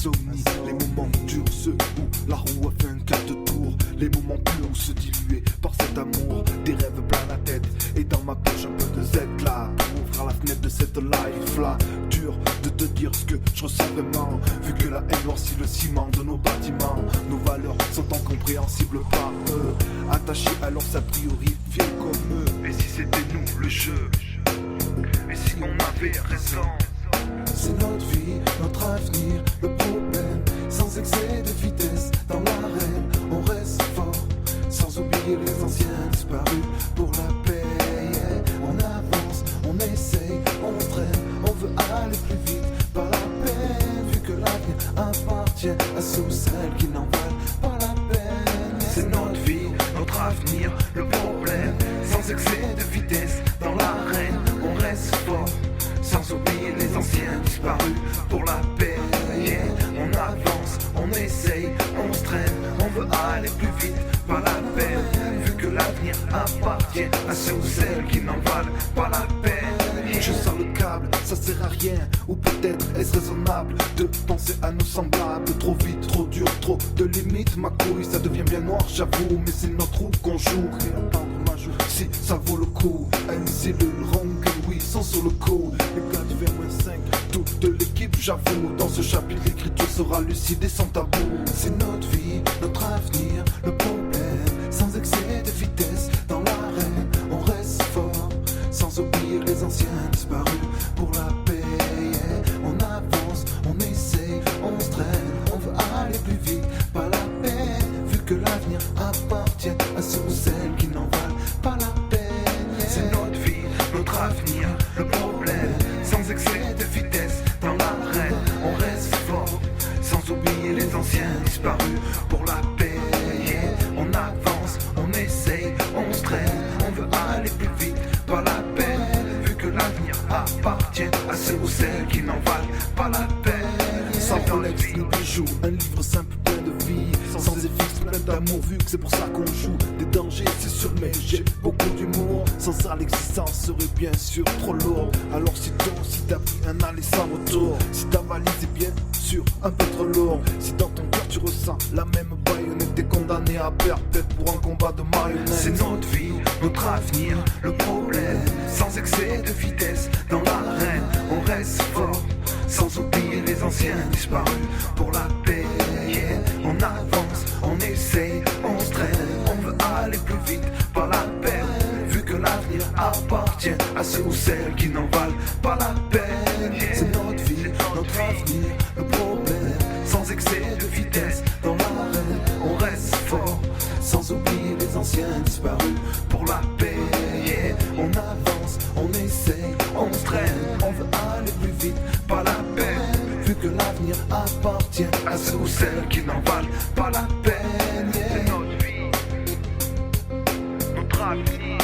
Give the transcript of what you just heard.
insomnie. Les moments durs, ceux où la roue a fait un quart de tour. Les moments purs où se diluer par cet amour. Des rêves plein la tête et dans ma poche un peu de Z là pour ouvrir la fenêtre de cette life là. Dur de te dire ce que je ressens vraiment, vu que la haine noircit le ciment de nos bâtiments. Nos valeurs sont incompréhensibles par eux, attachés alors a priori fiers comme eux. Et si c'était nous le jeu? Et si on avait raison? C'est notre vie, notre avenir, le problème. Sans excès de vitesse dans l'arène, on reste fort, sans oublier les anciens disparus pour la paix. On avance, on essaye, on traîne, on veut aller plus vite par la peine, vu que l'avenir appartient à ceux ou celles qui n'en valent pas la peine. C'est notre vie, notre avenir, le problème. Sans excès de vitesse dans l'arène, on reste fort, sans oublier les anciens disparus pour la paix. On avance, on essaye, on se traîne, on veut aller plus vite par la peine, vu que l'avenir appartient à ceux ou celles qui n'en valent pas la peine. Je sors le câble, ça sert à rien. Ou peut-être est-ce raisonnable de penser à nos semblables. Trop vite, trop dur, trop de limites. Ma couille, ça devient bien noir, j'avoue. Mais c'est notre roue qu'on joue. Réattendre ma joue, si ça vaut le coup. Une cellule ronde, que oui, sans sur le coup. Les gars du vers-5, toute l'équipe, j'avoue. Dans ce chapitre, l'écriture sera lucide et sans tabou. C'est notre vie, notre avenir, le problème. Sans excès de vitesse dans l'arène, on reste fort, sans oublier les anciens disparus pour la paix. On avance, on essaye, on se traîne, on veut aller plus vite par la paix, vu que l'avenir appartient à ceux ou celles qui n'en valent pas la peine. C'est notre vie, notre avenir, le problème. Sans excès de vitesse dans l'arène, on reste fort, sans oublier les anciens disparus pour la paix. On avance, on essaye, on se traîne, on veut aller plus vite par la paix, vu que l'avenir appartient à ceux ou celles qui n'en valent pas la peine. Sans Rolex ni bijoux, un livre simple plein de vie, sans effixe plein d'amour, vu que c'est pour ça qu'on joue. Des dangers c'est sûr, mais j'ai beaucoup d'humour. Sans ça l'existence serait bien sûr trop lourd. Alors si t'as pris un aller sans retour, si ta valise est bien sûr un peu trop lourd, si dans ton cœur tu ressens la même baïonnette, t'es condamné à perpète pour un combat de marionnettes. C'est notre vie, notre avenir, le problème. Sans excès de vitesse dans l'arène, on reste fort, sans oublier les anciens disparus pour la paix. On avance, on essaye, on se traîne, on veut aller plus vite par la peine, vu que l'avenir appartient à ceux ou celles qui n'en valent pas la peine. C'est notre vie, notre avenir, le problème. Sans excès de vitesse dans l'arène, on reste fort, Sans oublier les anciens disparus pour la paix. On avance, on essaye, On se traîne, on veut aller plus vite pas la peine, vu que l'avenir appartient à ceux ou celles qui n'en valent pas la peine. C'est notre vie, notre avenir.